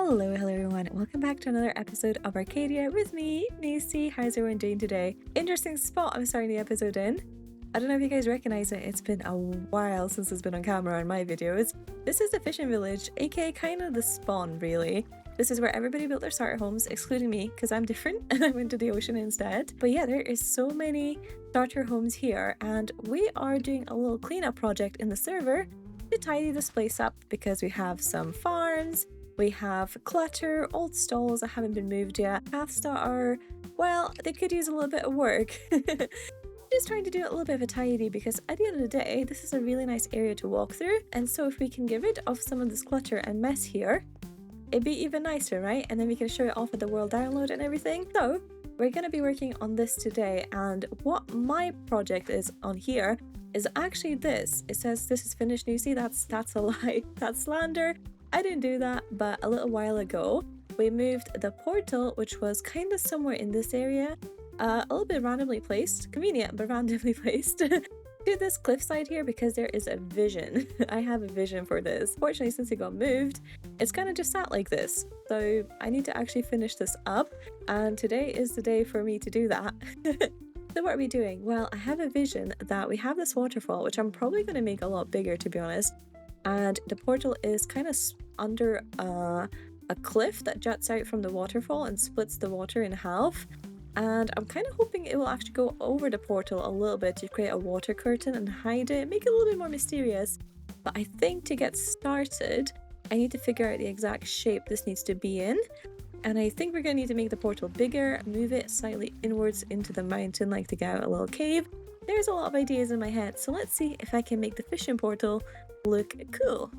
Hello everyone, welcome back to another episode of Arcadia with me, Macy. How's everyone doing today? Interesting spot I'm starting the episode in. I don't know if you guys recognize it, it's been a while since it's been on camera in my videos. This is the fishing village, aka kind of the spawn really. This is where everybody built their starter homes, excluding me, because I'm different and I went to the ocean instead. But yeah, there is so many starter homes here, and we are doing a little cleanup project in the server to tidy this place up because we have some farms, we have clutter, old stalls that haven't been moved yet, paths that are, well, they could use a little bit of work. Just trying to do a little bit of a tidy because at the end of the day, this is a really nice area to walk through, and so if we can get rid of some of this clutter and mess here, it'd be even nicer, right? And then we can show it off at the world download and everything. So we're going to be working on this today, and what my project is on here is actually this. It says this is finished. You see, that's a lie. That's slander. I didn't do that, but a little while ago we moved the portal, which was kind of somewhere in this area, a little bit randomly placed, convenient but randomly placed, to this cliffside here because there is a vision. I have a vision for this. Fortunately, since it got moved, it's kind of just sat like this. So I need to actually finish this up, and today is the day for me to do that. So what are we doing? Well, I have a vision that we have this waterfall, which I'm probably going to make a lot bigger, to be honest. And the portal is kind of under a cliff that juts out from the waterfall and splits the water in half. And I'm kind of hoping it will actually go over the portal a little bit to create a water curtain and hide it, make it a little bit more mysterious. But I think to get started, I need to figure out the exact shape this needs to be in. And I think we're going to need to make the portal bigger, move it slightly inwards into the mountain, like to get out a little cave. There's a lot of ideas in my head, so let's see if I can make the fishing portal look cool.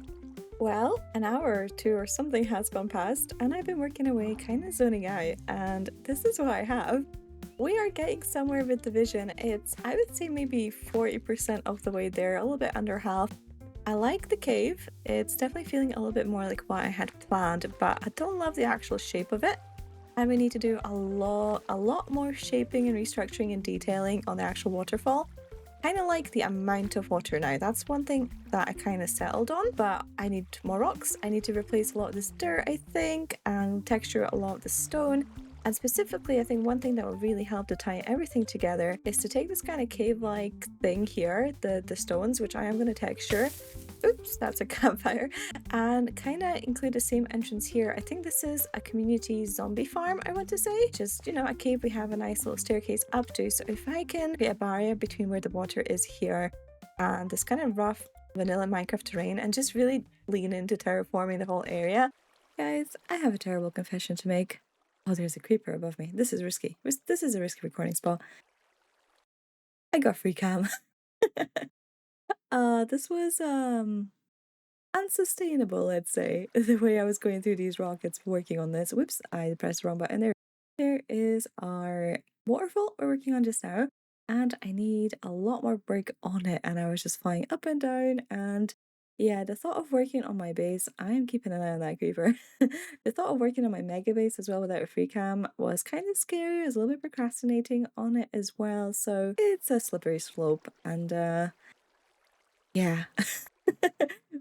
Well, an hour or two or something has gone past, and I've been working away, kind of zoning out, and this is what I have. We are getting somewhere with the vision. It's, I would say, maybe 40% of the way there, a little bit under half. I like the cave. It's definitely feeling a little bit more like what I had planned, but I don't love the actual shape of it. And we need to do a lot more shaping and restructuring and detailing on the actual waterfall. Kind of like the amount of water now. That's one thing that I kind of settled on, but I need more rocks. I need to replace a lot of this dirt, I think, and texture a lot of the stone. And specifically, I think one thing that will really help to tie everything together is to take this kind of cave-like thing here, the stones, which I am going to texture. Oops, that's a campfire. And kind of include the same entrance here. I think this is a community zombie farm, I want to say. Just, you know, a cave we have a nice little staircase up to. So if I can create a barrier between where the water is here and this kind of rough vanilla Minecraft terrain and just really lean into terraforming the whole area. Guys, I have a terrible confession to make. Oh, there's a creeper above me. This is risky. This is a risky recording spot. I got free cam. This was unsustainable, let's say. The way I was going through these rockets working on this. Whoops, I pressed the wrong button there. There is our waterfall we're working on just now, and I need a lot more brick on it, and I was just flying up and down, and yeah, the thought of working on my base, I'm keeping an eye on that creeper. The thought of working on my mega base as well without a free cam was kind of scary. I was a little bit procrastinating on it as well, so it's a slippery slope, and yeah.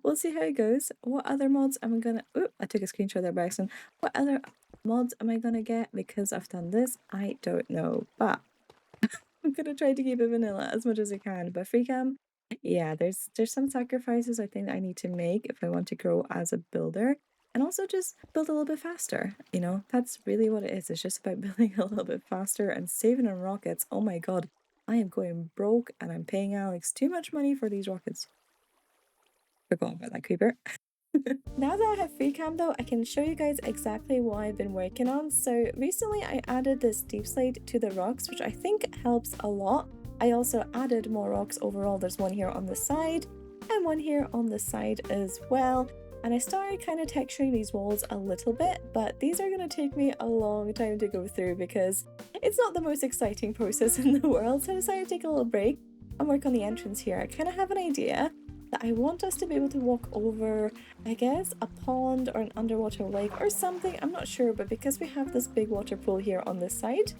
We'll see how it goes. What other mods am I gonna... Oh, I took a screenshot there by accident. What other mods am I gonna get because I've done this? I don't know, but I'm gonna try to keep it vanilla as much as I can. But free cam, yeah, there's some sacrifices I think I need to make if I want to grow as a builder, and also just build a little bit faster. You know, that's really what it is. It's just about building a little bit faster and saving on rockets. Oh my god, I am going broke and I'm paying Alex too much money for these rockets. Forgot about that creeper. Now that I have free cam though, I can show you guys exactly what I've been working on. So recently I added this deep slate to the rocks, which I think helps a lot. I also added more rocks overall. There's one here on the side and one here on the side as well. And I started kind of texturing these walls a little bit, but these are going to take me a long time to go through because it's not the most exciting process in the world. So I decided to take a little break and work on the entrance here. I kind of have an idea that I want us to be able to walk over, I guess, a pond or an underwater lake or something. I'm not sure, but because we have this big water pool here on this side,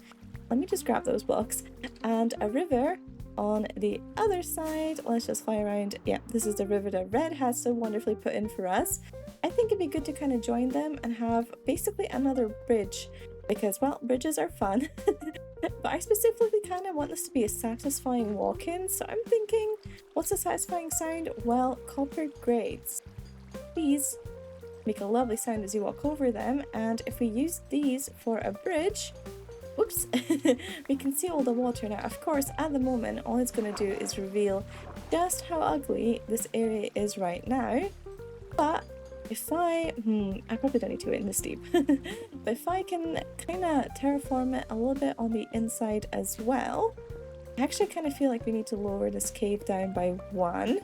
let me just grab those blocks, and a river on the other side. Let's just fly around. Yeah, this is the river that Red has so wonderfully put in for us. I think it'd be good to kind of join them and have basically another bridge because, well, bridges are fun. But I specifically kind of want this to be a satisfying walk-in, so I'm thinking, what's a satisfying sound? Well, copper grates. These make a lovely sound as you walk over them, and if we use these for a bridge, whoops, we can see all the water now. Of course, at the moment, all it's going to do is reveal just how ugly this area is right now, but if I probably don't need to in this deep, but if I can kind of terraform it a little bit on the inside as well, I actually kind of feel like we need to lower this cave down by 1,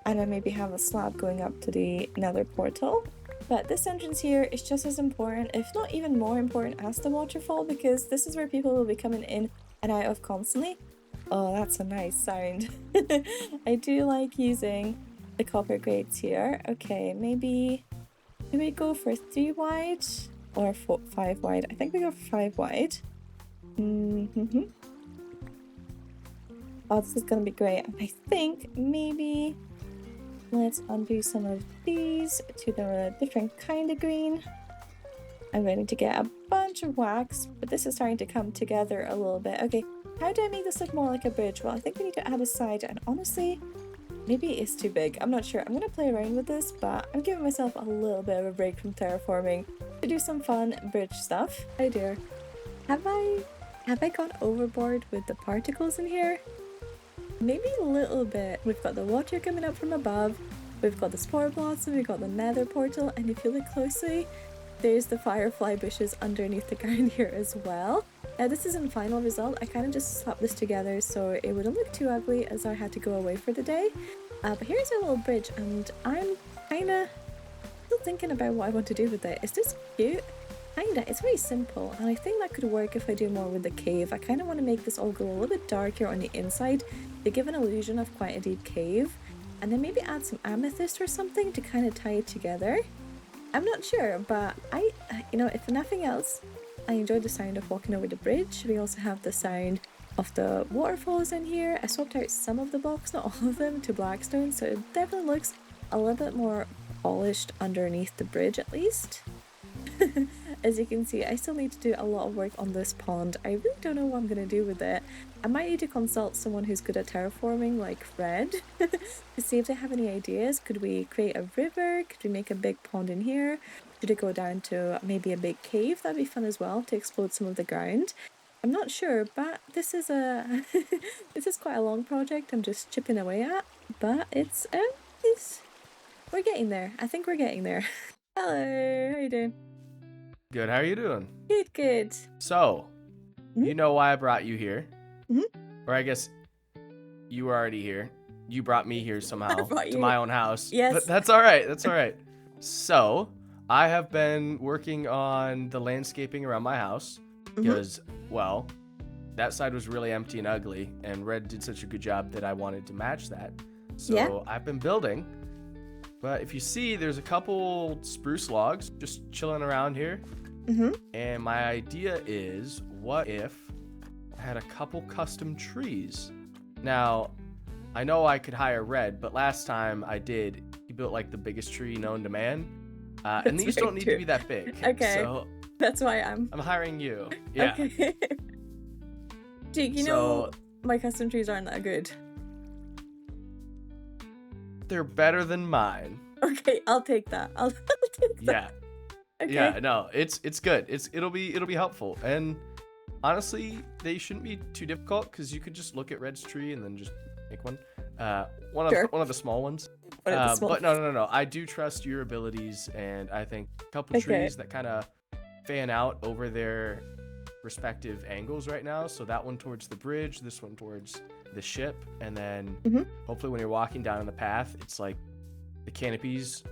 and then maybe have a slab going up to the nether portal. But this entrance here is just as important, if not even more important, as the waterfall, because this is where people will be coming in and out of constantly. Oh, that's a nice sound. I do like using the copper grates here. Okay, maybe do we go for 3 wide or 5 wide? I think we go for 5 wide. Oh, this is gonna be great. I think maybe let's undo some of these to the different kind of green. I'm ready to get a bunch of wax, but this is starting to come together a little bit. Okay, how do I make this look more like a bridge? Well, I think we need to add a side, and honestly, maybe it's too big. I'm not sure. I'm going to play around with this, but I'm giving myself a little bit of a break from terraforming to do some fun bridge stuff. Oh dear. Have I gone overboard with the particles in here? Maybe a little bit. We've got the water coming up from above, we've got the spore blossom, we've got the nether portal, and if you look closely, there's the firefly bushes underneath the ground here as well. Now this isn't final result, I kind of just slapped this together so it wouldn't look too ugly as I had to go away for the day. But here's our little bridge, and I'm kind of still thinking about what I want to do with it. Is this cute? Kinda. It's very simple, and I think that could work if I do more with the cave. I kind of want to make this all go a little bit darker on the inside to give an illusion of quite a deep cave, and then maybe add some amethyst or something to kind of tie it together. I'm not sure, but if nothing else, I enjoyed the sound of walking over the bridge. We also have the sound of the waterfalls in here. I swapped out some of the blocks, not all of them, to blackstone, so it definitely looks a little bit more polished underneath the bridge at least. As you can see, I still need to do a lot of work on this pond. I really don't know what I'm going to do with it. I might need to consult someone who's good at terraforming, like Fred, to see if they have any ideas. Could we create a river? Could we make a big pond in here? Should it go down to maybe a big cave? That'd be fun as well, to explode some of the ground. I'm not sure, but this is this is quite a long project I'm just chipping away at, but it's we're getting there. I think we're getting there. Hello, how you doing? Good, how are you doing? Good, good. So, you know why I brought you here. Or I guess you were already here. You brought me here somehow to my own house. Yes. But that's all right, that's all right. So, I have been working on the landscaping around my house because, well, that side was really empty and ugly, and Red did such a good job that I wanted to match that. So, I've been building. But if you see, there's a couple spruce logs just chilling around here. And my idea is, what if I had a couple custom trees? Now, I know I could hire Red, but last time I did, he built like the biggest tree known to man. And these don't need to be that big. Okay. So that's why I'm hiring you. Yeah. Okay. Jake, you know my custom trees aren't that good. They're better than mine. Okay, I'll take that. I'll take that. Yeah. Okay. Yeah, no, it's good. It'll be helpful. And honestly, they shouldn't be too difficult because you could just look at Red's tree and then just make one. One of the small ones. But no. I do trust your abilities, and I think a couple trees that kind of fan out over their respective angles right now. So that one towards the bridge, this one towards the ship, and then hopefully when you're walking down the path, it's like the canopies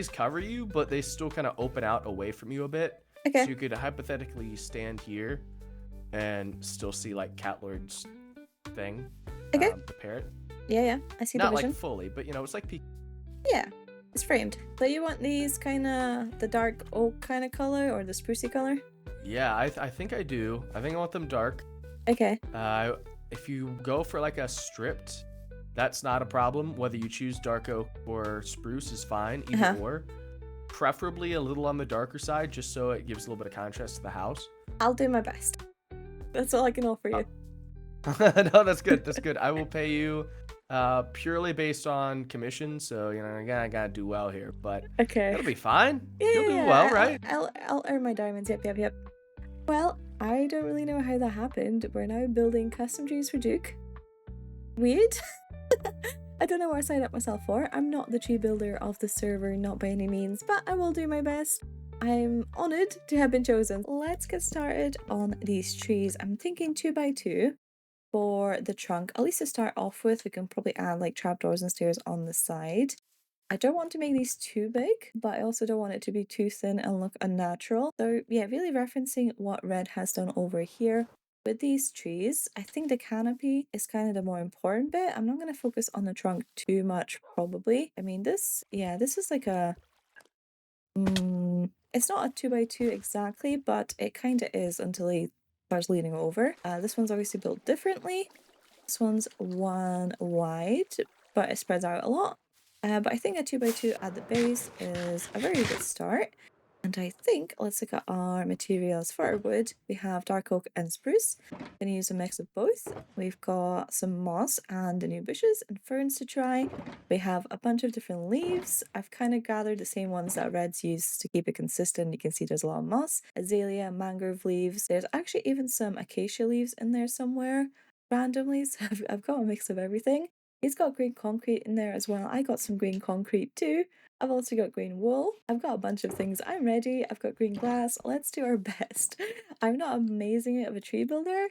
cover you, but they still kind of open out away from you a bit. Okay. So you could hypothetically stand here and still see like Catlord's thing. Okay. The parrot. Yeah, I see the Not vision. like fully, but it's like Yeah, it's framed. So you want these kind of the dark oak kind of color or the sprucey color? Yeah, I think I do. I think I want them dark. Okay. If you go for like a stripped, that's not a problem. Whether you choose dark oak or spruce is fine, either or. preferably a little on the darker side, just so it gives a little bit of contrast to the house. I'll do my best. That's all I can offer you. No, that's good. That's good. I will pay you purely based on commission. So, I gotta do well here, but Okay. it'll be fine. Yeah, You'll do well, right? I'll earn my diamonds. Yep. Well, I don't really know how that happened. We're now building custom trees for Duke. Weird. I don't know what I signed up myself for. I'm not the tree builder of the server, not by any means, but I will do my best. I'm honoured to have been chosen. Let's get started on these trees. I'm thinking 2x2 for the trunk. At least to start off with, we can probably add like trapdoors and stairs on the side. I don't want to make these too big, but I also don't want it to be too thin and look unnatural. So yeah, really referencing what Red has done over here. With these trees, I think the canopy is kind of the more important bit. I'm not going to focus on the trunk too much, probably. I mean, this is like a... it's not a 2x2 exactly, but it kind of is until he starts leaning over. This one's obviously built differently. This one's one wide, but it spreads out a lot. But I think a 2x2 at the base is a very good start. And I think, let's look at our materials for our wood. We have dark oak and spruce. I'm going to use a mix of both. We've got some moss and the new bushes and ferns to try. We have a bunch of different leaves. I've kind of gathered the same ones that Red's used to keep it consistent. You can see there's a lot of moss, azalea, mangrove leaves. There's actually even some acacia leaves in there somewhere randomly. So I've got a mix of everything. He's got green concrete in there as well. I got some green concrete too. I've also got green wool. I've got a bunch of things. I'm ready. I've got green glass. Let's do our best. I'm not amazing of a tree builder,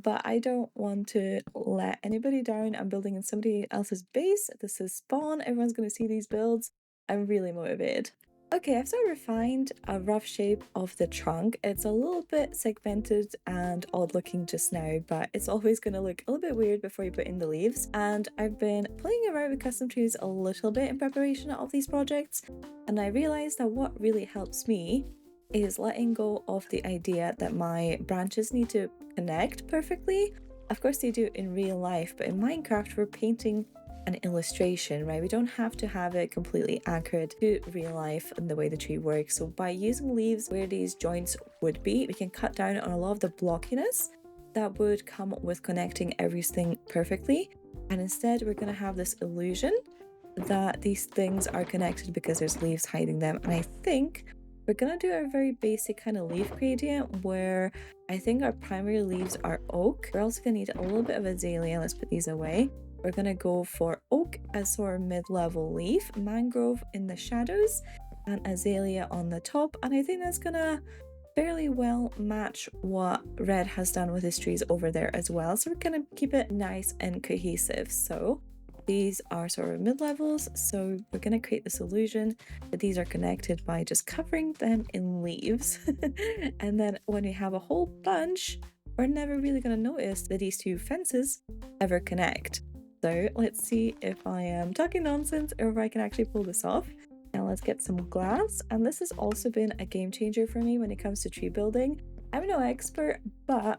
but I don't want to let anybody down. I'm building in somebody else's base. This is spawn. Everyone's going to see these builds. I'm really motivated. Okay, I've sort of refined a rough shape of the trunk. It's a little bit segmented and odd looking just now, but it's always going to look a little bit weird before you put in the leaves. And I've been playing around with custom trees a little bit in preparation of these projects, and I realized that what really helps me is letting go of the idea that my branches need to connect perfectly. Of course they do in real life, but in Minecraft we're painting an illustration, right? We don't have to have it completely accurate to real life and the way the tree works. So by using leaves where these joints would be, we can cut down on a lot of the blockiness that would come with connecting everything perfectly. And instead we're going to have this illusion that these things are connected because there's leaves hiding them. And I think we're going to do a very basic kind of leaf gradient where I think our primary leaves are oak. We're also going to need a little bit of azalea. Let's put these away. We're going to go for oak as sort of mid-level leaf, mangrove in the shadows, and azalea on the top. And I think that's going to fairly well match what Red has done with his trees over there as well. So we're going to keep it nice and cohesive. So these are sort of mid-levels. So we're going to create this illusion that these are connected by just covering them in leaves. And then when we have a whole bunch, we're never really going to notice that these two fences ever connect. So let's see if I am talking nonsense or if I can actually pull this off. Now let's get some glass. And this has also been a game changer for me when it comes to tree building. I'm no expert, but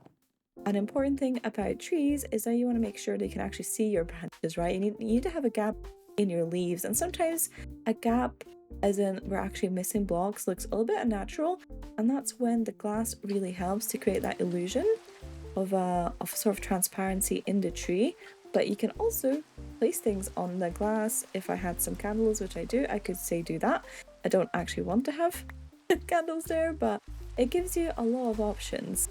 an important thing about trees is that you want to make sure that you can actually see your branches, right? You need to have a gap in your leaves. And sometimes a gap, as in we're actually missing blocks, looks a little bit unnatural. And that's when the glass really helps to create that illusion of sort of transparency in the tree. But you can also place things on the glass. If I had some candles, which I do, I could say do that. I don't actually want to have candles there, but it gives you a lot of options.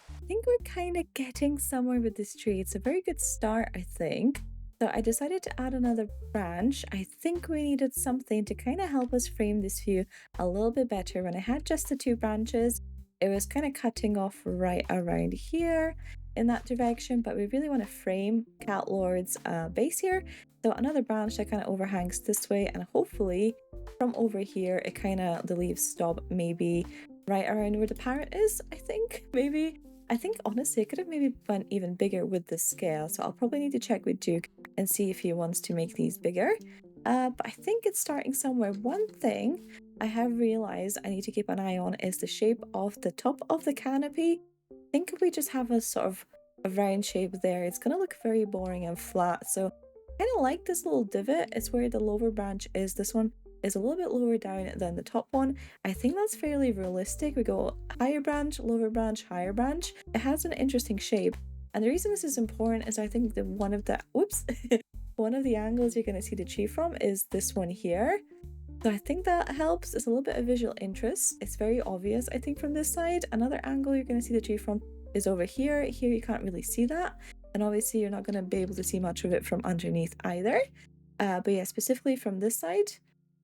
I think we're kind of getting somewhere with this tree. It's a very good start, I think. So I decided to add another branch. I think we needed something to kind of help us frame this view a little bit better. When I had just the two branches, it was kind of cutting off right around here in that direction, but we really want to frame Cat Lord's base here. So another branch that kind of overhangs this way, and hopefully from over here it kind of, the leaves stop maybe right around where the parrot is. I think honestly it could have maybe been even bigger with the scale, so I'll probably need to check with Duke and see if he wants to make these bigger. But I think it's starting somewhere. One thing I have realized I need to keep an eye on is the shape of the top of the canopy. I think if we just have a sort of a round shape there, it's going to look very boring and flat. So I kind of like this little divot. It's where the lower branch is. This one is a little bit lower down than the top one. I think that's fairly realistic. We go higher branch, lower branch, higher branch. It has an interesting shape. And the reason this is important is I think that one of the one of the angles you're going to see the tree from is this one here. So I think that helps. It's a little bit of visual interest. It's very obvious, I think, from this side. Another angle you're going to see the tree from is over here. Here you can't really see that. And obviously you're not going to be able to see much of it from underneath either. But yeah, specifically from this side,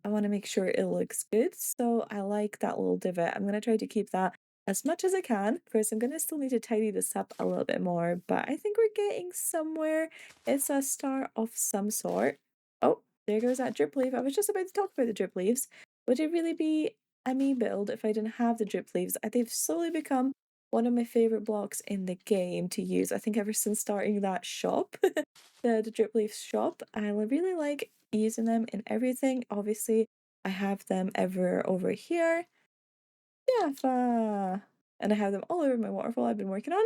I want to make sure it looks good. So I like that little divot. I'm going to try to keep that as much as I can. First, I'm going to still need to tidy this up a little bit more, but I think we're getting somewhere. It's a star of some sort. Oh, there goes that drip leaf. I was just about to talk about the drip leaves. Would it really be a me build if I didn't have the drip leaves? They've slowly become one of my favorite blocks in the game to use. I think ever since starting that shop, the drip leaf shop, I really like using them in everything. Obviously, I have them over here. Yeah, and I have them all over my waterfall I've been working on.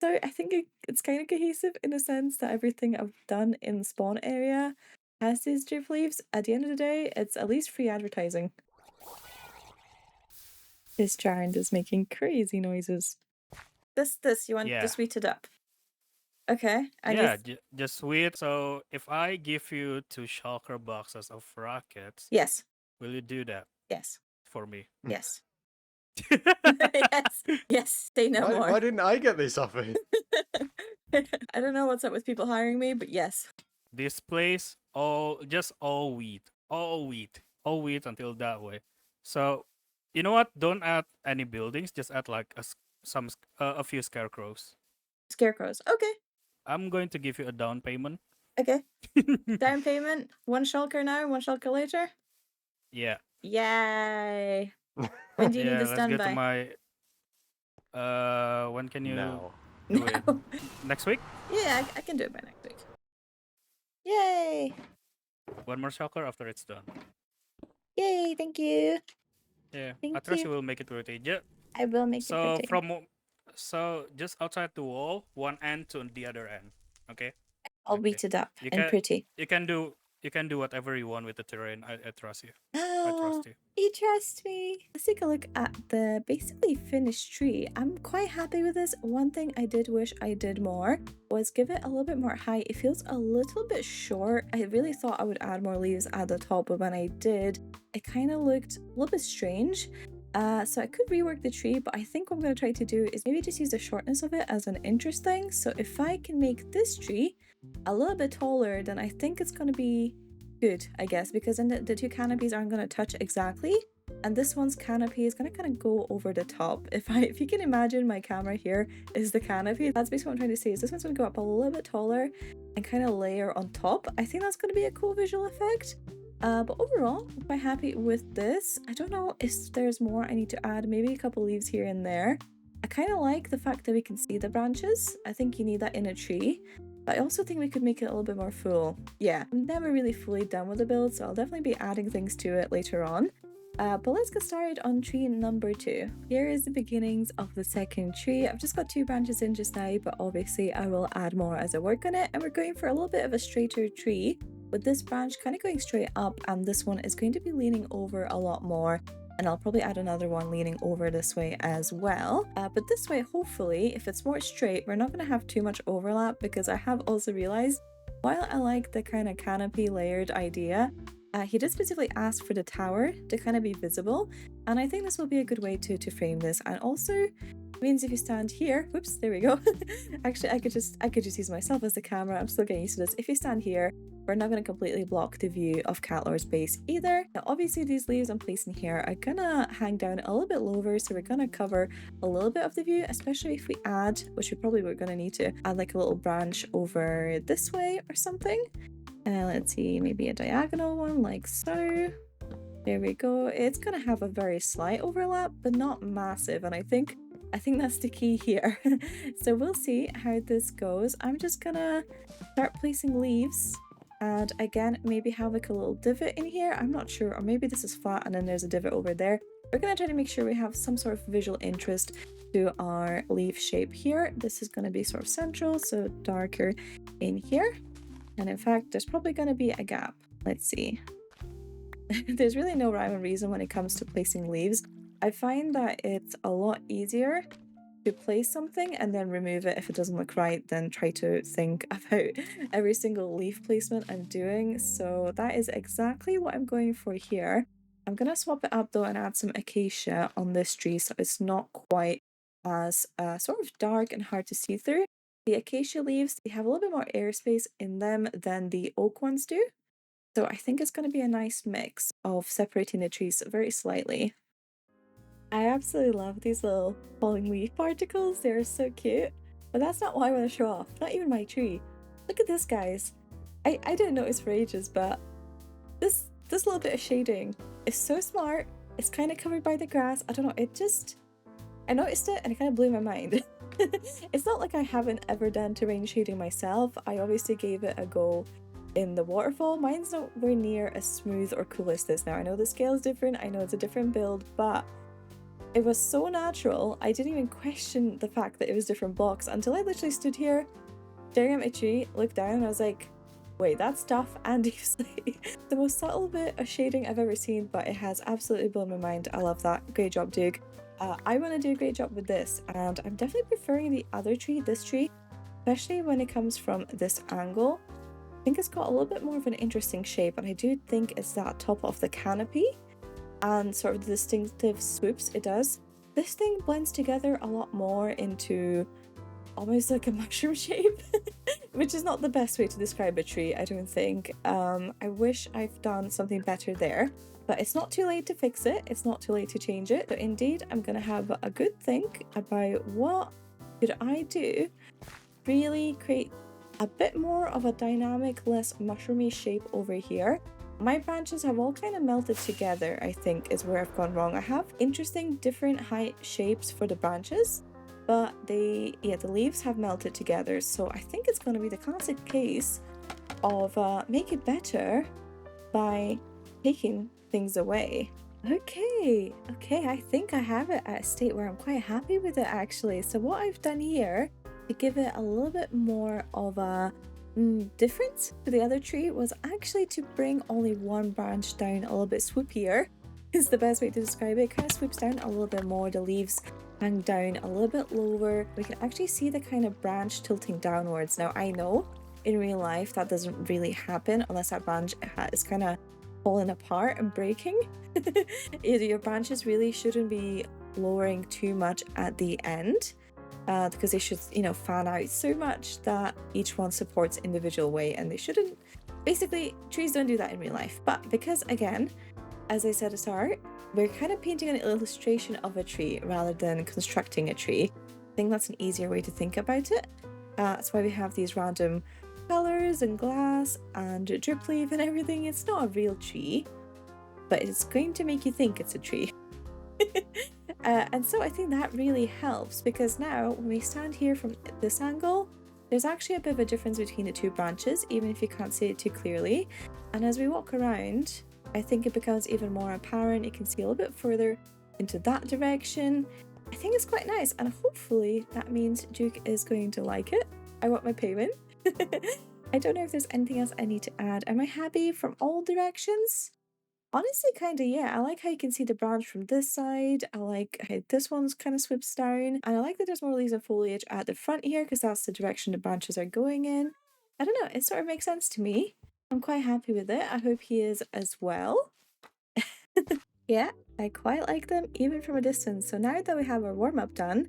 So I think it's kind of cohesive in a sense that everything I've done in the spawn area has these drip leaves. At the end of the day, it's at least free advertising. This giant is making crazy noises. You want to sweet it up? Okay. Just sweet. So if I give you 2 shulker boxes of rockets, yes, will you do that yes, for me? yes. yes, say no more. Why didn't I get this offer? I don't know what's up with people hiring me, but yes. This place, all wheat until that way. So, you know what? Don't add any buildings. Just add like a few scarecrows. Scarecrows. Okay. I'm going to give you a down payment. Okay. Down payment. 1 shulker now, 1 shulker later. Yeah. Yay. When do you need this done by? Let's get to my. When can you do it? Next week? Yeah, I can do it by next week. Yay! 1 more shulker after it's done. Yay! Thank you. Yeah, I trust you will make it worth it. Yeah. I will make it worth it. So just outside the wall, one end to the other end. Okay. I'll beat it up and pretty. You can do whatever you want with the terrain. I trust you. Oh, I trust you. You trust me. Let's take a look at the basically finished tree. I'm quite happy with this. One thing I did wish I did more was give it a little bit more height. It feels a little bit short. I really thought I would add more leaves at the top, but when I did, it kind of looked a little bit strange. So I could rework the tree, but I think what I'm going to try to do is maybe just use the shortness of it as an interest thing. So if I can make this tree a little bit taller, then I think it's going to be good, I guess, because then the 2 canopies aren't going to touch exactly, and this one's canopy is going to kind of go over the top. If you can imagine, my camera here is the canopy. That's basically what I'm trying to say, is this one's going to go up a little bit taller and kind of layer on top. I think that's going to be a cool visual effect. But overall, I'm quite happy with this. I don't know if there's more I need to add, maybe a couple leaves here and there. I kind of like the fact that we can see the branches. I think you need that in a tree. But I also think we could make it a little bit more full. Yeah, I'm never really fully done with the build, so I'll definitely be adding things to it later on. But let's get started on tree number 2. Here is the beginnings of the second tree. I've just got 2 branches in just now, but obviously I will add more as I work on it. And we're going for a little bit of a straighter tree, with this branch kind of going straight up, and this one is going to be leaning over a lot more. And I'll probably add another one leaning over this way as well. But this way, hopefully, if it's more straight, we're not going to have too much overlap, because I have also realized, while I like the kind of canopy layered idea, he did specifically ask for the tower to kind of be visible, and I think this will be a good way to frame this. And also means if you stand here, whoops, there we go. Actually, I could just use myself as the camera. I'm still getting used to this. If you stand here, we're not going to completely block the view of Catlor's base either. Now, obviously, these leaves I'm placing here are gonna hang down a little bit lower, so we're gonna cover a little bit of the view, especially if we add, which we probably were gonna need to add like a little branch over this way or something. Let's see, maybe a diagonal one like so. There we go. It's gonna have a very slight overlap, but not massive, and I think that's the key here. So we'll see how this goes. I'm just gonna start placing leaves, and again, maybe have like a little divot in here. I'm not sure, or maybe this is flat and then there's a divot over there. We're gonna try to make sure we have some sort of visual interest to our leaf shape here. This is gonna be sort of central, so darker in here. And in fact, there's probably gonna be a gap. Let's see. There's really no rhyme or reason when it comes to placing leaves. I find that it's a lot easier to place something and then remove it if it doesn't look right than try to think about every single leaf placement I'm doing. So that is exactly what I'm going for here. I'm gonna swap it up though and add some acacia on this tree so it's not quite as sort of dark and hard to see through. The acacia leaves, they have a little bit more airspace in them than the oak ones do. So I think it's going to be a nice mix of separating the trees very slightly. I absolutely love these little falling leaf particles. They're so cute. But that's not what I want to show off. Not even my tree. Look at this, guys. I didn't notice for ages, but this little bit of shading is so smart. It's kind of covered by the grass. I don't know, I noticed it and it kind of blew my mind. It's not like I haven't ever done terrain shading myself. I obviously gave it a go in the waterfall. Mine's nowhere near as smooth or cool as this. Now I know the scale is different, I know it's a different build, but it was so natural. I didn't even question the fact that it was different blocks until I literally stood here staring at my tree, looked down, and I was like, wait, that's tough and easily. The most subtle bit of shading I've ever seen, but it has absolutely blown my mind. I love that. Great job, Duke. I want to do a great job with this, and I'm definitely preferring the other tree, this tree, especially when it comes from this angle. I think it's got a little bit more of an interesting shape, and I do think it's that top of the canopy and sort of the distinctive swoops it does. This thing blends together a lot more into almost like a mushroom shape, which is not the best way to describe a tree, I don't think. I wish I've done something better there, but it's not too late to fix it. It's not too late to change it. So indeed, I'm gonna have a good think about what could I do really create a bit more of a dynamic, less mushroomy shape over here. My branches have all kind of melted together, I think, is where I've gone wrong. I have interesting different height shapes for the branches, but the leaves have melted together. So I think it's going to be the classic case of make it better by taking things away. Okay, I think I have it at a state where I'm quite happy with it actually. So what I've done here to give it a little bit more of a difference to the other tree was actually to bring only one branch down a little bit swoopier is the best way to describe it. It kind of swoops down a little bit more. The leaves hang down a little bit lower. We can actually see the kind of branch tilting downwards. Now I know in real life that doesn't really happen unless that branch is kind of falling apart and breaking. Your branches really shouldn't be lowering too much at the end. Because they should, fan out so much that each one supports individual weight, and they shouldn't. Basically, trees don't do that in real life. But because, again, as I said at the start, we're kind of painting an illustration of a tree rather than constructing a tree. I think that's an easier way to think about it. That's why we have these random colors and glass and drip leaf and everything. It's not a real tree, but it's going to make you think it's a tree. And so I think that really helps, because now when we stand here from this angle, there's actually a bit of a difference between the two branches, even if you can't see it too clearly. And as we walk around, I think it becomes even more apparent. You can see a little bit further into that direction. I think it's quite nice, and hopefully that means Duke is going to like it. I want my payment. I don't know if there's anything else I need to add. Am I happy from all directions? Honestly, kind of, yeah. I like how you can see the branch from this side. I like how this one's kind of swoops down. And I like that there's more leaves and foliage at the front here, because that's the direction the branches are going in. I don't know, it sort of makes sense to me. I'm quite happy with it. I hope he is as well. Yeah, I quite like them, even from a distance. So now that we have our warm-up done,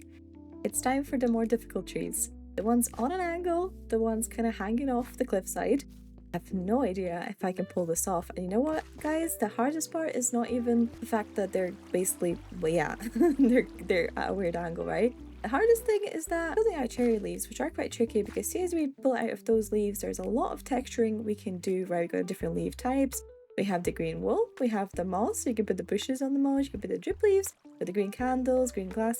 it's time for the more difficult trees. The ones on an angle, the ones kind of hanging off the cliffside. I have no idea if I can pull this off. And you know what, guys? The hardest part is not even the fact that they're basically, well, yeah, they're at a weird angle, right? The hardest thing is that building out cherry leaves, which are quite tricky, because see, as we pull out of those leaves, there's a lot of texturing we can do, right? We've got different leaf types. We have the green wool, we have the moss, so you can put the bushes on the moss, you can put the drip leaves, with the green candles, green glass.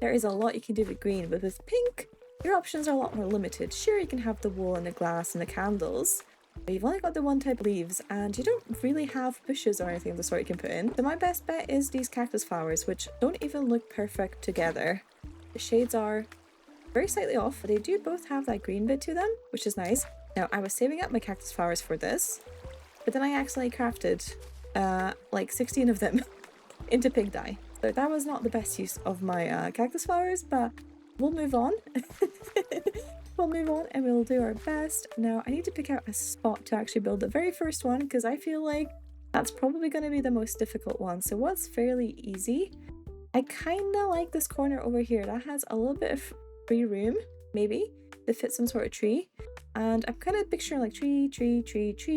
There is a lot you can do with green, but with pink, your options are a lot more limited. Sure, you can have the wool and the glass and the candles, but you've only got the one type of leaves, and you don't really have bushes or anything of the sort you can put in. So my best bet is these cactus flowers, which don't even look perfect together. The shades are very slightly off, but they do both have that green bit to them, which is nice. Now, I was saving up my cactus flowers for this, but then I accidentally crafted like 16 of them into pig dye. So that was not the best use of my cactus flowers, but we'll move on. We'll move on and we'll do our best. Now, I need to pick out a spot to actually build the very first one because I feel like that's probably going to be the most difficult one. So what's fairly easy? I kind of like this corner over here. That has a little bit of free room, maybe, to fit some sort of tree. And I'm kind of picturing like tree,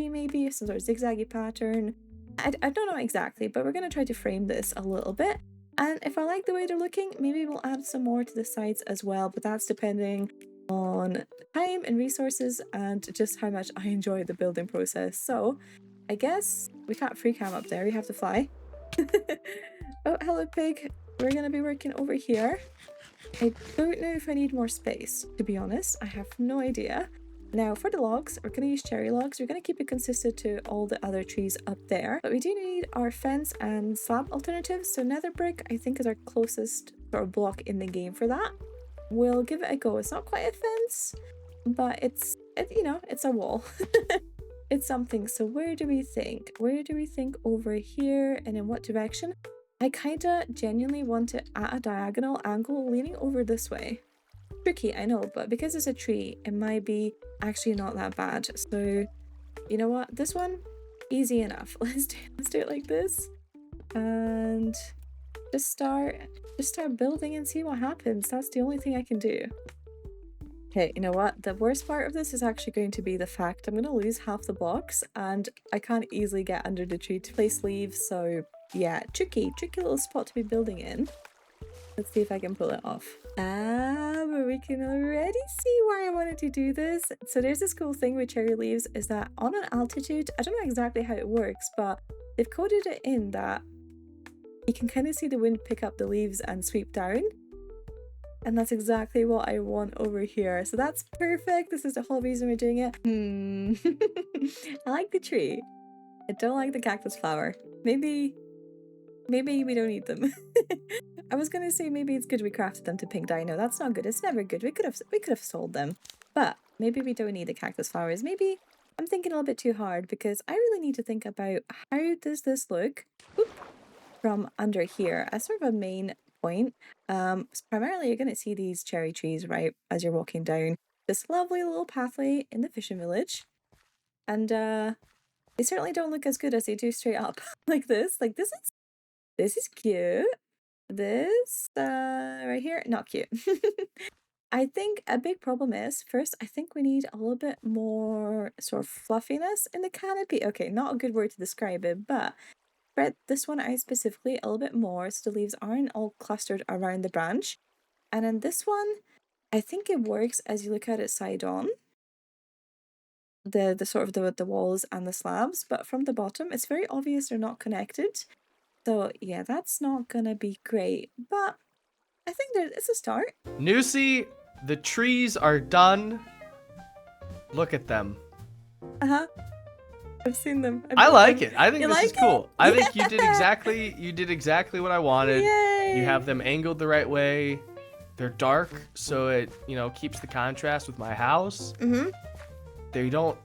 maybe, some sort of zigzaggy pattern. I don't know exactly, but we're going to try to frame this a little bit. And if I like the way they're looking, maybe we'll add some more to the sides as well, but that's depending on time and resources and just how much I enjoy the building process. So I guess we can't free cam up there, we have to fly. Oh, hello pig. We're gonna be working over here. I don't know if I need more space, to be honest. I have no idea. Now for the logs, we're going to use cherry logs. We're going to keep it consistent to all the other trees up there. But we do need our fence and slab alternatives. So nether brick, I think, is our closest sort of block in the game for that. We'll give it a go. It's not quite a fence, but it's a wall. It's something. So where do we think? Where do we think over here and in what direction? I kind of genuinely want it at a diagonal angle leaning over this way. Tricky, I know, but because it's a tree, it might be actually not that bad. So, you know what? This one, easy enough. Let's do it like this, and just start building and see what happens. That's the only thing I can do. Okay, you know what? The worst part of this is actually going to be the fact I'm going to lose half the blocks, and I can't easily get under the tree to place leaves. So yeah, tricky little spot to be building in. Let's see if I can pull it off. But we can already see why I wanted to do this. So there's this cool thing with cherry leaves is that on an altitude, I don't know exactly how it works, but they've coded it in that you can kind of see the wind pick up the leaves and sweep down. And that's exactly what I want over here. So that's perfect. This is the whole reason we're doing it. I like the tree. I don't like the cactus flower. Maybe we don't need them. I was gonna say maybe it's good we crafted them to pink dye. No, that's not good. It's never good. We could have sold them. But maybe we don't need the cactus flowers. Maybe I'm thinking a little bit too hard because I really need to think about how does this look from under here as sort of a main point. Primarily you're gonna see these cherry trees right as you're walking down this lovely little pathway in the fishing village. And they certainly don't look as good as they do straight up like this. Like this is cute. This right here, not cute. I think a big problem is, first, I think we need a little bit more sort of fluffiness in the canopy. Okay, not a good word to describe it, but spread this one out specifically a little bit more so the leaves aren't all clustered around the branch. And then this one, I think it works as you look at it side on. The sort of the walls and the slabs, but from the bottom, it's very obvious they're not connected. So yeah, that's not gonna be great, but I think it's a start. Nusi, the trees are done. Look at them. I've seen them. I like it. I think this is cool. It? I think you did exactly what I wanted. Yay! You have them angled the right way. They're dark, so it keeps the contrast with my house. They don't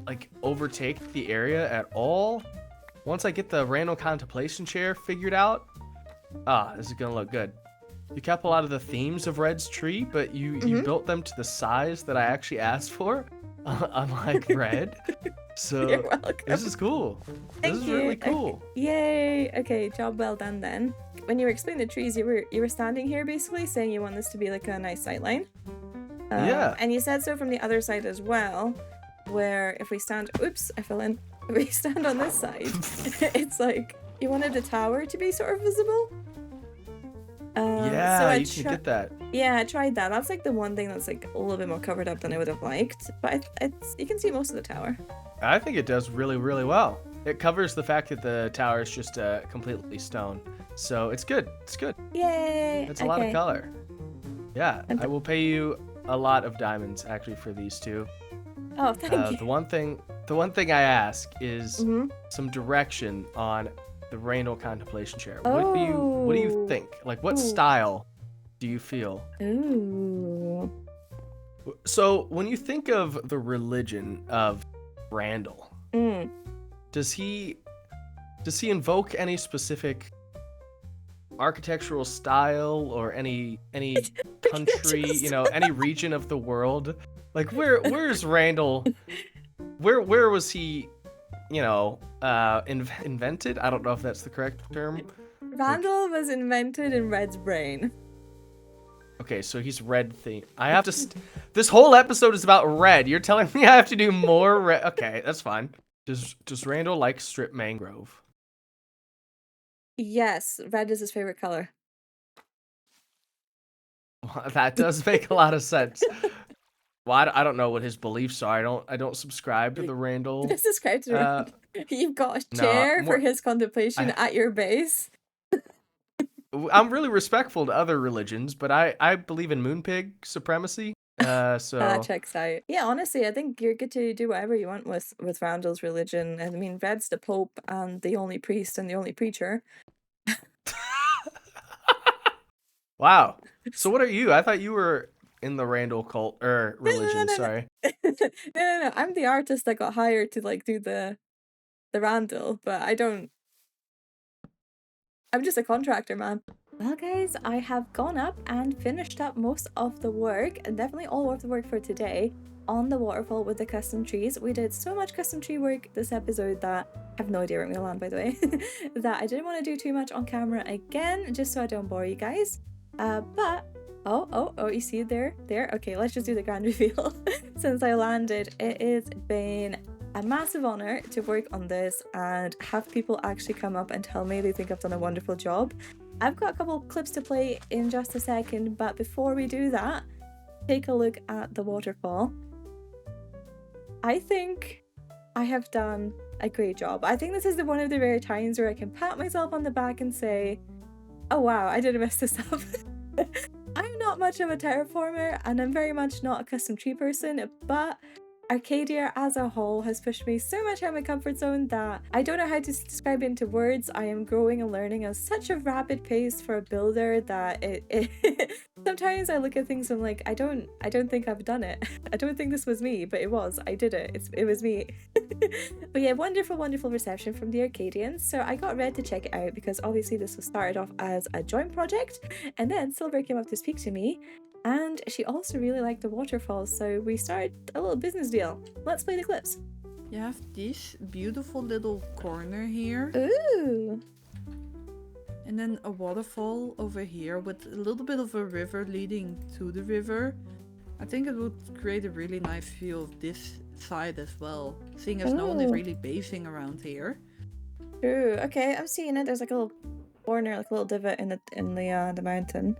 like overtake the area at all. Once I get the random contemplation chair figured out, this is gonna look good. You kept a lot of the themes of Red's tree, but you built them to the size that I actually asked for, unlike Red. So You're welcome. This is cool. This is really cool. Okay. Yay! Okay, job well done then. When you were explaining the trees, you were standing here basically saying you want this to be like a nice sightline. Yeah. And you said so from the other side as well, where if we stand, oops, I fell in. If we stand on this side, it's like you wanted the tower to be sort of visible. Yeah, so you can get that. Yeah, I tried that. That's like the one thing that's like a little bit more covered up than I would have liked. But you can see most of the tower. I think it does really, really well. It covers the fact that the tower is just completely stone. So it's good. It's good. Yay! It's a lot of color. Yeah, I will pay you a lot of diamonds actually for these two. Oh, thank you. The one thing I ask is some direction on the Rainbow Contemplation Chair. What do you think? Like, what style do you feel? Ooh. So, when you think of the religion of Randall, does he Does he invoke any specific architectural style or any country, any region of the world? Like where's Randall? Where was he, invented? I don't know if that's the correct term. Randall was invented in Red's brain. Okay, so he's red themed. I have to. This whole episode is about red. You're telling me I have to do more red? Okay, that's fine. Does Randall like strip mangrove? Yes, red is his favorite color. Well, that does make a lot of sense. Well, I don't know what his beliefs are. I don't subscribe to the Randall. Just describe to Randall. You've got a no, chair for more- his contemplation at your base. I'm really respectful to other religions, but I believe in moonpig supremacy. So That checks out. Yeah, honestly, I think you're good to do whatever you want with Randall's religion. I mean, Red's the Pope and the only priest and the only preacher. Wow. So what are you? I thought you were in the Randall cult or religion. No. Sorry. No. I'm the artist that got hired to like do the Randall, but I don't. I'm just a contractor, man. Well, guys, I have gone up and finished up most of the work, and definitely all of the work for today on the waterfall with the custom trees. We did so much custom tree work this episode that I have no idea where I'm gonna land, by the way, that I didn't want to do too much on camera again, just so I don't bore you guys. But oh, you see it there? Okay, let's just do the grand reveal. Since I landed, it has been a massive honor to work on this and have people actually come up and tell me they think I've done a wonderful job. I've got a couple clips to play in just a second, but before we do that, take a look at the waterfall. I think I have done a great job. I think this is one of the rare times where I can pat myself on the back and say, oh wow, I didn't mess this up. I'm not much of a terraformer and I'm very much not a custom tree person, but Arcadia as a whole has pushed me so much out of my comfort zone that I don't know how to describe it into words. I am growing and learning at such a rapid pace for a builder that it sometimes I look at things and I'm like, I don't think I've done it. I don't think this was me, but it was. I did it. It was me. But yeah, wonderful reception from the Arcadians. So I got Red to check it out because obviously this was started off as a joint project, and then Silver came up to speak to me. And she also really liked the waterfalls, so we started a little business deal. Let's play the clips. You have this beautiful little corner here. Ooh. And then a waterfall over here with a little bit of a river leading to the river. I think it would create a really nice view of this side as well, seeing as no one is really basing around here. Ooh, okay, I'm seeing it. There's like a little corner, like a little divot in the mountain.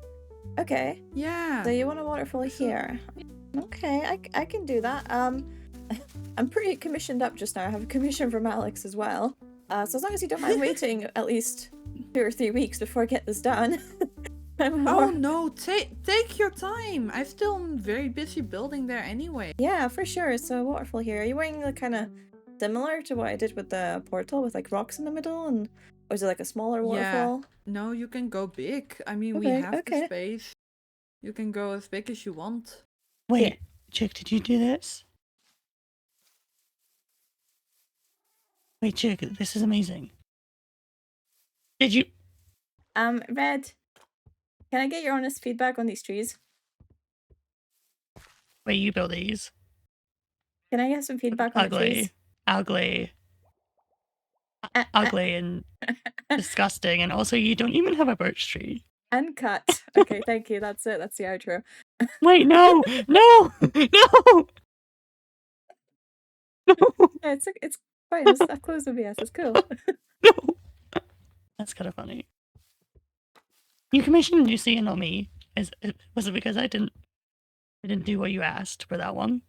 Okay. Yeah. So you want a waterfall here? Okay, I can do that. I'm pretty commissioned up just now. I have a commission from Alex as well. So as long as you don't mind waiting at least 2 or 3 weeks before I get this done. Oh no, take your time. I'm still very busy building there anyway. Yeah, for sure. So waterfall here. Are you wearing like kind of similar to what I did with the portal with like rocks in the middle, and or is it like a smaller waterfall? No, you can go big. I mean, we have the space. You can go as big as you want. Wait, Chick, did you do this? Wait, Chick, this is amazing. Did you? Red, can I get your honest feedback on these trees? Wait, you build these? Can I get some feedback on the trees? Ugly, and disgusting, and also you don't even have a birch tree. And cut. Okay, thank you. That's it. That's the outro. Wait, no. Yeah, it's fine. I've closed OBS. It's cool. No. That's kind of funny. You commissioned Lucy and not me. Was it because I didn't do what you asked for that one?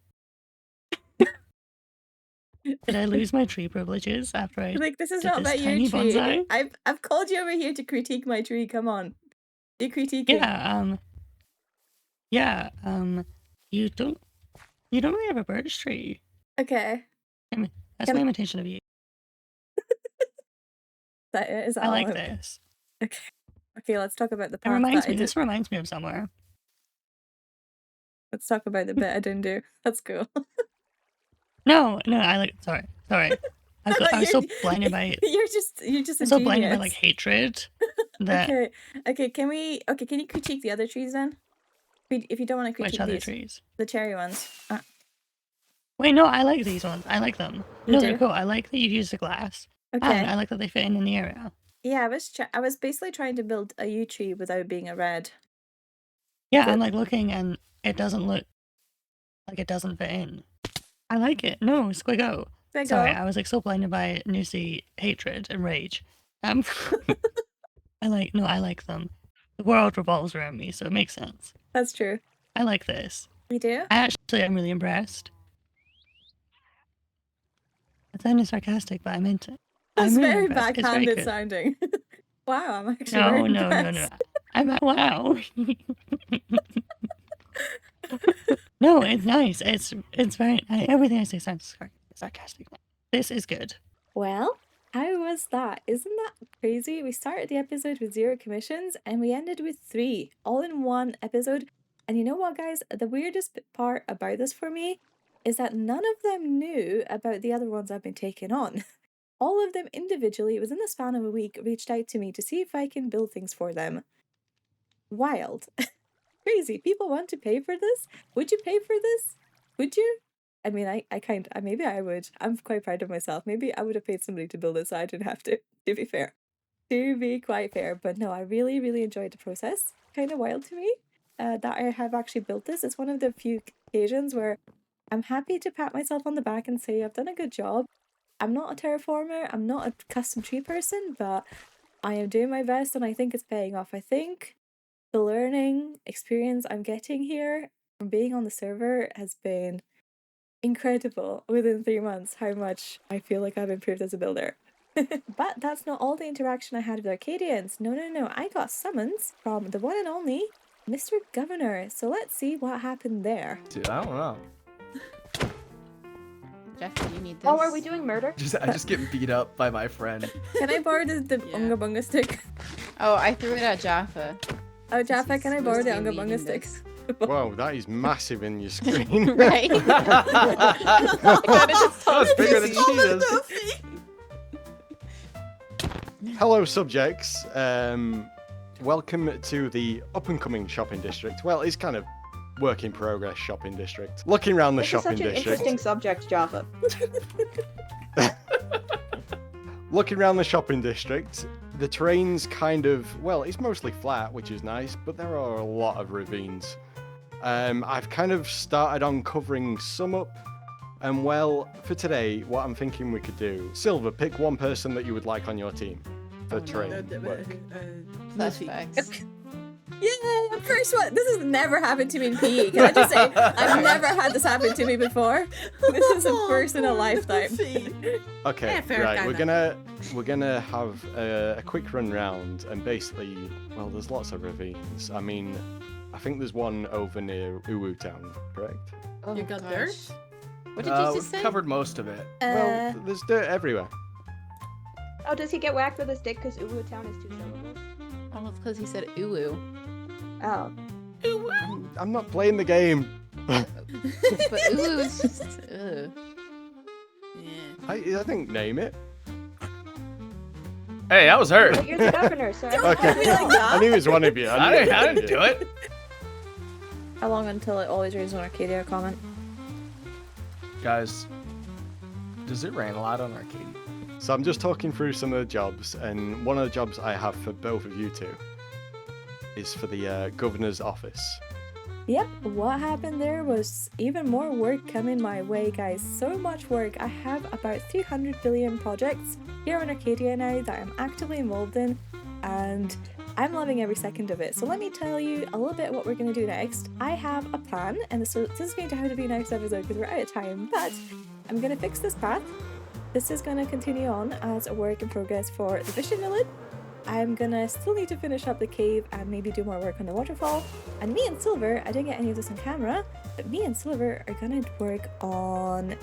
Did I lose my tree privileges after I Like, this is did not this about your tiny tree. bonsai? I've called you over here to critique my tree. Come on. You critiquing. You don't really have a birch tree. Okay. That's my imitation of you. That it? Is that I all like of- this. Okay, let's talk about the It path reminds that I me. did. This reminds me of somewhere. Let's talk about the bit I didn't do. That's cool. No. I like. Sorry. I was so blinded by You're just a so blinded by genius. like hatred that Okay. Can you critique the other trees then? If you don't want to critique which other these, trees? the cherry ones. Wait, no, I like these ones. I like them. You No, do? they're cool. I like that you use the glass. Okay. And I like that they fit in the area. Yeah, I was basically trying to build a yew tree without being a red. Yeah, So- I'm like looking and it doesn't look like it doesn't fit in. I like it. No, Squiggo. There you Sorry, go. I was like so blinded by Nusi hatred and rage. I like them. The world revolves around me, so it makes sense. That's true. I like this. We do? I'm really impressed. That sounded sarcastic, but I meant it. That's I'm really very impressed. It's very backhanded good. sounding. Wow, I'm actually very No. impressed. I'm at wow. No, it's nice. It's very. Everything I say sounds sarcastic. This is good. Well, how was that? Isn't that crazy? We started the episode with 0 commissions and we ended with 3, all in one episode. And you know what, guys? The weirdest part about this for me is that none of them knew about the other ones I've been taking on. All of them individually, within the span of a week, reached out to me to see if I can build things for them. Wild. Crazy. People want to pay for this? Would you pay for this? Would you? I mean, maybe I would. I'm quite proud of myself. Maybe I would have paid somebody to build it so I didn't have to be fair. To be quite fair. But no, I really, really enjoyed the process. Kind of wild to me that I have actually built this. It's one of the few occasions where I'm happy to pat myself on the back and say I've done a good job. I'm not a terraformer, I'm not a custom tree person, but I am doing my best and I think it's paying off. I think the learning experience I'm getting here from being on the server has been incredible within 3 months, how much I feel like I've improved as a builder. But that's not all the interaction I had with Arcadians. No, I got summons from the one and only Mr. Governor. So let's see what happened there. Dude, I don't know. Jeff, do you need this? Oh, are we doing murder? I just get beat up by my friend. Can I borrow the Yeah. Unga Bunga stick? Oh, I threw it at Jaffa. Oh, Jaffa, can I borrow the supposed Unga to be Bunga leading stick? this. Whoa, that is massive in your screen. Right? That's bigger than she does. Hello, subjects. Welcome to the up-and-coming shopping district. Well, it's kind of work in progress shopping district. Looking around the This is shopping such an district. interesting subject, Jaffa. Looking around the shopping district, the terrain's kind of, well, it's mostly flat, which is nice, but there are a lot of ravines. I've kind of started on covering some up, and well, for today, what I'm thinking we could do, Silver, pick one person that you would like on your team for terrain work. Flashbacks. Yeah, first one. This has never happened to me in PE. Can I just say, I've never had this happen to me before. This is a first in a lifetime. Okay, Yeah, fair, right. kinda. We're gonna have a quick run round, and basically, well, there's lots of ravines. I mean, I think there's one over near Uwu Town, correct? Oh, You got gosh. dirt? What did you We've just say? covered most of it. Well, there's dirt everywhere. Oh, does he get whacked with a stick because Uwu Town is 2 syllables? Oh, it's because he said uwu. Oh. I'm not playing the game. But uwu is just. Yeah. I think name it. Hey, that was her. But you're the governor, so Don't Okay. me like that. I knew it was one of you. I didn't do it. How long until it always reads an Arcadia comment? Guys, does it rain a lot on Arcadia? So I'm just talking through some of the jobs, and one of the jobs I have for both of you two is for the governor's office. Yep, what happened there was even more work coming my way, guys. So much work. I have about 300 billion projects here in Arcadia now that I'm actively involved in, and I'm loving every second of it. So let me tell you a little bit what we're going to do next. I have a plan, and this is going to have to be next episode because we're out of time, but I'm going to fix this path. This is going to continue on as a work in progress for the fishing village. I'm gonna still need to finish up the cave and maybe do more work on the waterfall. And me and Silver, I didn't get any of this on camera, but me and Silver are gonna work on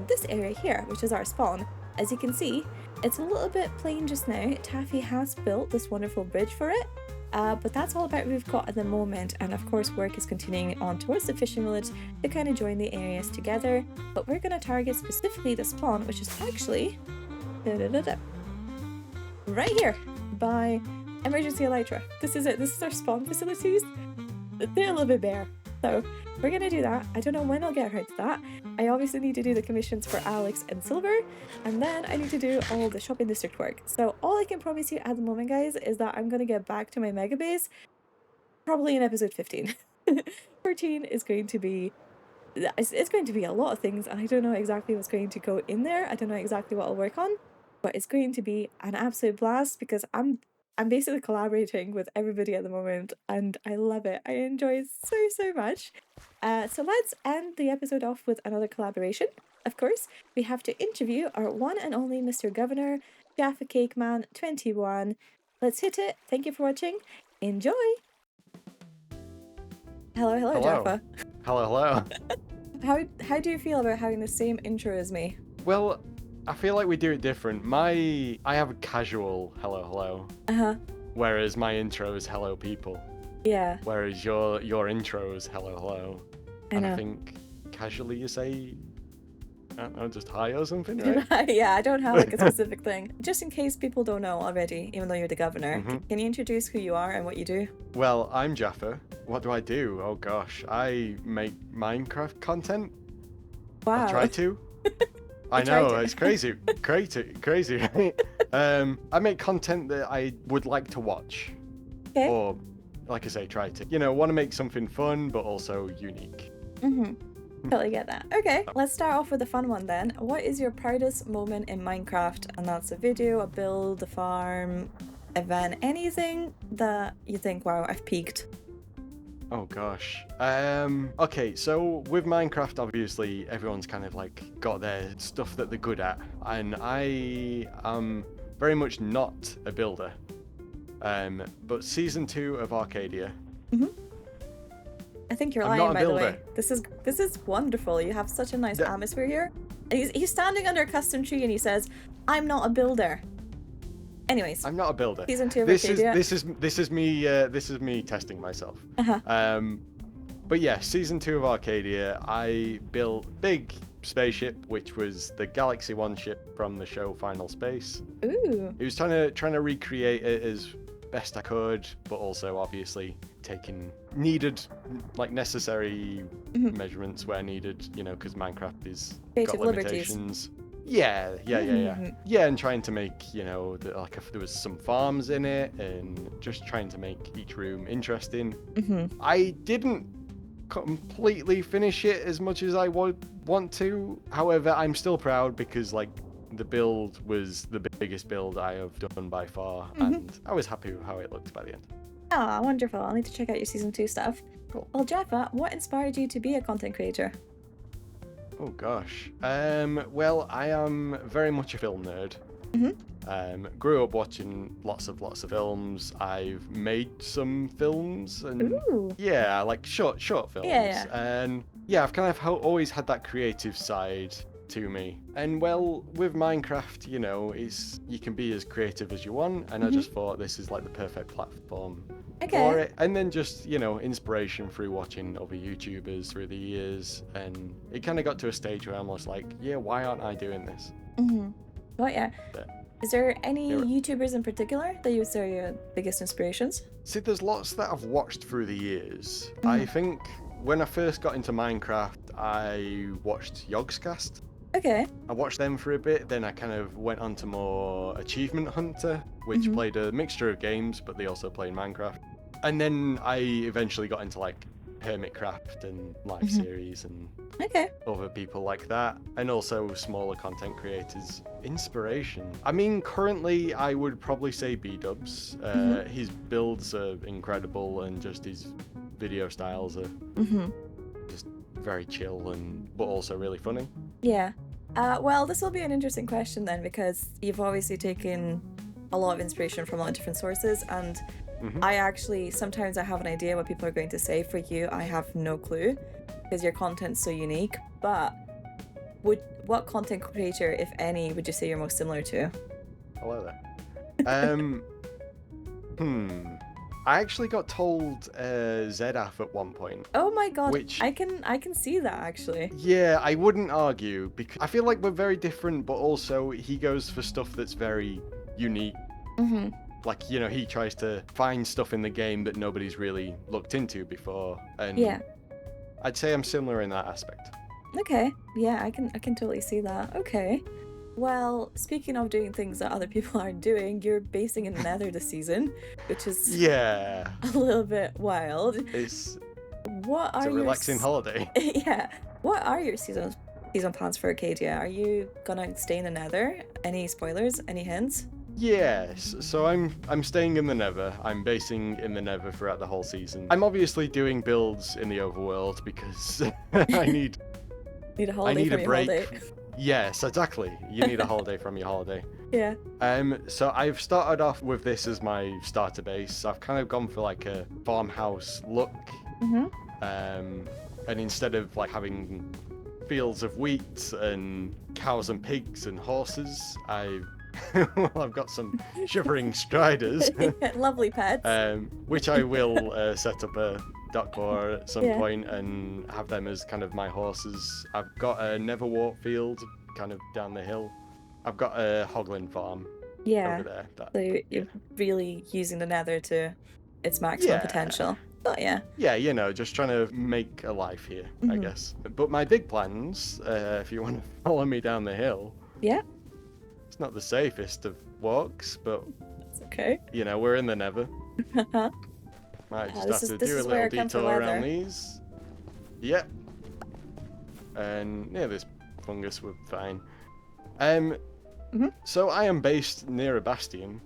this area here, which is our spawn. As you can see, it's a little bit plain just now. Taffy has built this wonderful bridge for it, but that's all about what we've got at the moment. And of course, work is continuing on towards the fishing village to kind of join the areas together. But we're gonna target specifically the spawn, which is actually Da-da-da-da. Right here by Emergency Elytra. This is it. This is our spawn facilities. They're a little bit bare. So we're gonna do that. I don't know when I'll get around to that. I obviously need to do the commissions for Alex and Silver, and then I need to do all the shopping district work. So all I can promise you at the moment, guys, is that I'm gonna get back to my mega base probably in episode 15. 14 is going to be it's going to be a lot of things, and I don't know exactly what's going to go in there. I don't know exactly what I'll work on, but it's going to be an absolute blast because I'm basically collaborating with everybody at the moment, and I love it. I enjoy it so much. So let's end the episode off with another collaboration. Of course, we have to interview our one and only Mr. Governor, Jaffa Cake Man 21. Let's hit it. Thank you for watching. Enjoy. Hello, Jaffa. Hello. How do you feel about having the same intro as me? Well, I feel like we do it different. I have a casual hello, whereas my intro is hello people. Yeah. Whereas your intro is hello. I And know. I think casually you say, I don't know, just hi or something, right? Yeah, I don't have like a specific thing. Just in case people don't know already, even though you're the governor, Mhm. can you introduce who you are and what you do? Well, I'm Jaffa. What do I do? Oh gosh, I make Minecraft content. Wow. I try to. I You try know, to. it's crazy, right? I make content that I would like to watch. Okay. Or, like I say, try to. You know, want to make something fun, but also unique. Mm-hmm. Totally get that. Okay, let's start off with a fun one then. What is your proudest moment in Minecraft? And that's a video, a build, a farm, event, anything that you think, wow, I've peaked. Oh gosh. Okay, so with Minecraft, obviously, everyone's kind of like got their stuff that they're good at. And I am very much not a builder. But season 2 of Arcadia. I think you're I'm lying, not a by the way. builder. This is wonderful. You have such a nice atmosphere here. And he's standing under a custom tree and he says, "I'm not a builder." Anyways, I'm not a builder. season 2 of This Arcadia. is me testing myself. Uh-huh. But yeah, season 2 of Arcadia, I built big spaceship, which was the Galaxy 1 ship from the show Final Space. Ooh. It was trying to recreate it as best I could, but also obviously taking necessary measurements where needed, you know, because Minecraft is Creative got liberties. limitations. Yeah, and trying to make, you know, there was some farms in it, and just trying to make each room interesting. I didn't completely finish it as much as I would want to. However, I'm still proud because like the build was the biggest build I have done by far, and I was happy with how it looked by the end. Ah, wonderful. I'll need to check out your season 2 stuff. Cool. Well, Jaffa, what inspired you to be a content creator? Oh gosh. Well, I am very much a film nerd. Grew up watching lots of films. I've made some films, and Ooh. yeah, like short films. Yeah. And yeah, I've kind of always had that creative side to me. And well, with Minecraft, you know, you can be as creative as you want, and I just thought this is like the perfect platform for it. And then just, you know, inspiration through watching other YouTubers through the years, and it kind of got to a stage where I'm almost like, yeah, why aren't I doing this? Oh yeah. Yeah. Is there any Yeah. YouTubers in particular that you would say are your biggest inspirations? See, there's lots that I've watched through the years. I think when I first got into Minecraft, I watched Yogscast. Okay. I watched them for a bit, then I kind of went on to more Achievement Hunter, which played a mixture of games, but they also played Minecraft. And then I eventually got into like Hermitcraft and Live Series and Okay. other people like that, and also smaller content creators. Inspiration. I mean, currently I would probably say B-Dubs. His builds are incredible, and just his video styles are just very chill but also really funny. Yeah. Well, this will be an interesting question then, because you've obviously taken a lot of inspiration from a lot of different sources, and I actually, sometimes I have an idea what people are going to say. For you, I have no clue, because your content's so unique. But what content creator, if any, would you say you're most similar to? Hello there. I actually got told ZF at one point. Oh my god, Which- I can see that actually. Yeah, I wouldn't argue because I feel like we're very different, but also he goes for stuff that's very unique. Mm-hmm. Like, you know, he tries to find stuff in the game that nobody's really looked into before, and Yeah. I'd say I'm similar in that aspect. Okay. Yeah, I can totally see that. Okay. Well, speaking of doing things that other people aren't doing, you're basing in the Nether this season, which is Yeah, a little bit wild. it's What are a your relaxing holiday. yeah. What are your season plans for Arcadia? Are you gonna stay in the Nether? Any spoilers? Any hints? Yes, so I'm staying in the Nether. I'm basing in the Nether throughout the whole season. I'm obviously doing builds in the overworld because I need Need a holiday from a your break. holiday. Yes, exactly. You need a holiday from your holiday. Yeah. So I've started off with this as my starter base. I've kind of gone for like a farmhouse look. Mm-hmm. And instead of like having fields of wheat and cows and pigs and horses, I've got some shivering striders, Lovely pets. which I will set up a duck or at some Yeah. point and have them as kind of my horses. I've got a Neverwart field kind of down the hill. I've got a hoglin farm Yeah. over there. That, So you're really using the Nether to its maximum Yeah. potential. But yeah. yeah, you know, just trying to make a life here, I Mhm. guess. But my big plans, if you want to follow me down the hill, Yeah. it's not the safest of walks, but It's okay. you know, we're in the Nether. Might just this have to is do a where little I come for detour around weather. these. Yep. And yeah, this fungus we're fine. So I am based near a bastion,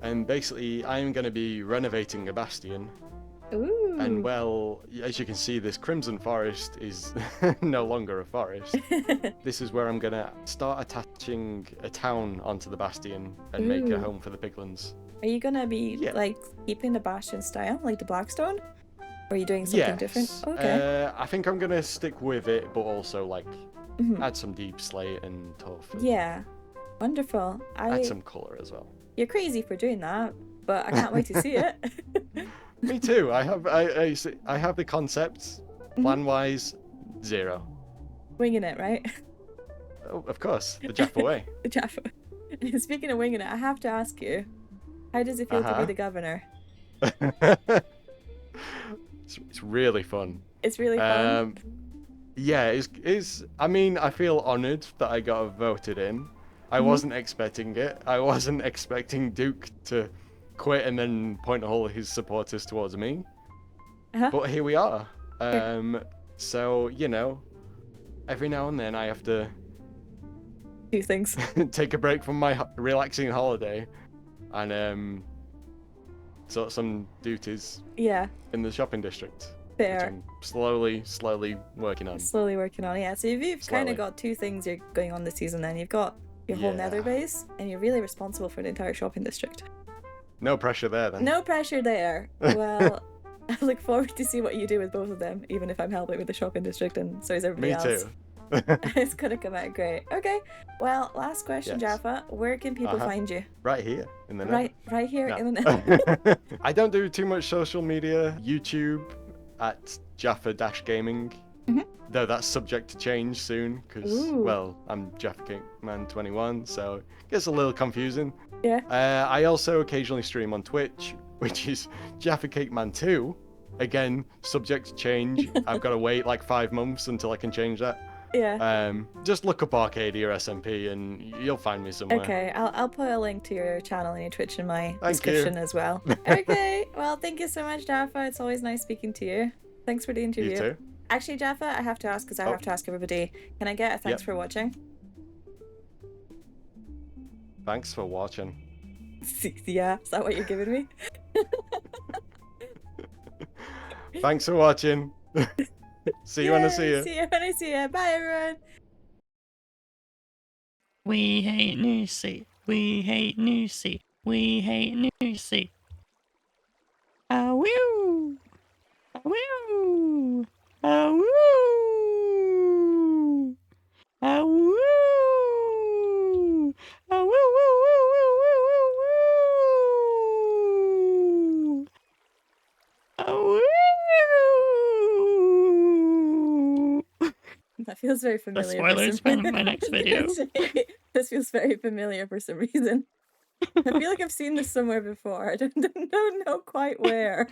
and basically I am going to be renovating a bastion. Ooh. And well, as you can see, this crimson forest is no longer a forest. This is where I'm going to start attaching a town onto the bastion and make a Ooh. home for the piglins. Are you gonna be Yeah. like keeping the bastion style, like the Blackstone? Or are you doing something different? Okay. I think I'm gonna stick with it, but also like Mhm. add some deep slate and tough. And Yeah. Wonderful. Add some color as well. You're crazy for doing that, but I can't wait to see it. Me too. I have the concepts. Mhm. Plan wise, 0. Winging it, right? Oh, of course, the Jaffa way. The Jaffa. Speaking of winging it, I have to ask you, how does it feel to be Uh-huh. the governor? It's really fun. It's really fun. Yeah, it's. I mean, I feel honoured that I got voted in. I Mhm. wasn't expecting it. I wasn't expecting Duke to quit and then point all his supporters towards me. Uh-huh. But here we are. So you know, every now and then I have to Two things. take a break from my relaxing holiday and sort some duties Yeah, in the shopping district, which fair. I'm slowly working on. Slowly working on it. Yeah, so you've kind Slowly. of got two things you're going on this season then. You've got your whole Nether Yeah. base, and you're really responsible for the entire shopping district. No pressure there then. No pressure there. Well, I look forward to see what you do with both of them, even if I'm helping with the shopping district, and so is everybody Me else. too. It's gonna come out great. Okay. Well, last question, Yes. Jaffa. Where can people Uh-huh. find you? Right here in the net. Right here No. in the Nether. I don't do too much social media. YouTube at Jaffa-Gaming. Mhm. Though that's subject to change soon because, Ooh. well, I'm Jaffa Cake Man 21, so it gets a little confusing. Yeah. I also occasionally stream on Twitch, which is Jaffa Cake Man 2. Again, subject to change. I've got to wait like 5 months until I can change that. Yeah. Just look up Arcadia SMP and you'll find me somewhere. Okay, I'll put a link to your channel and your Twitch in my Thank description you. as well. Okay, well, thank you so much, Jaffa. It's always nice speaking to you. Thanks for the interview. You too. Actually, Jaffa, I have to ask because I Oh. have to ask everybody. Can I get a thanks Yep. for watching? Thanks for watching. Yeah, is that what you're giving me? Thanks for watching. See you when I see you. See you when I see you. Bye, everyone. We hate Lucy. We hate Lucy. We hate Lucy. Ah woo! Ah woo! Ah woo! Ah woo! Ah woo woo woo woo woo woo woo! That feels very The familiar. spoilers for my next video. This feels very familiar for some reason. I feel like I've seen this somewhere before. I don't know quite where.